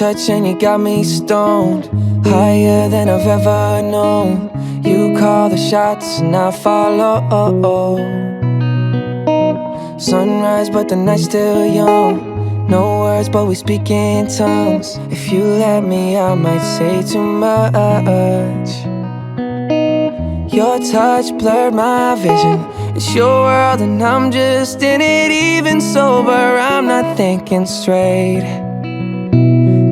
touch and you got me stoned, higher than I've ever known. You call the shots and I follow. Sunrise but the night's still young. No words but we speak in tongues. If you let me I might say too much. Your touch blurred my vision. It's your world and I'm just in it. Even sober I'm not thinking straight,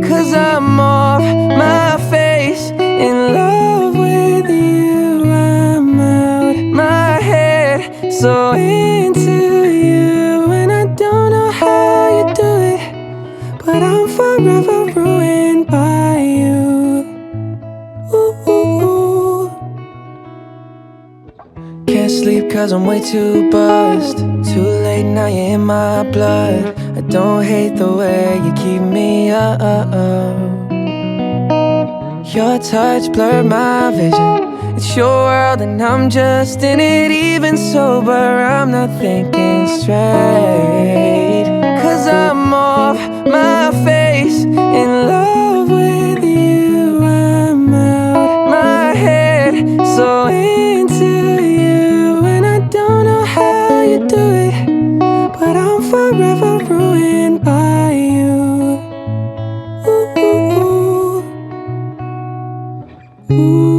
'cause I'm off my face, in love with you. I'm out my head, so into you. And I don't know how you do it, but I'm forever ruined by you. Ooh. Can't sleep 'cause I'm way too buzzed. Too late now, you're in my blood. I don't hate the way you keep me up. Your touch blurred my vision. It's your world and I'm just in it. Even sober I'm not thinking straight, 'cause I'm off my face, in love with you. I'm out my head, so into you. And I don't know how you do it, but I'm forever ruined by you. Ooh.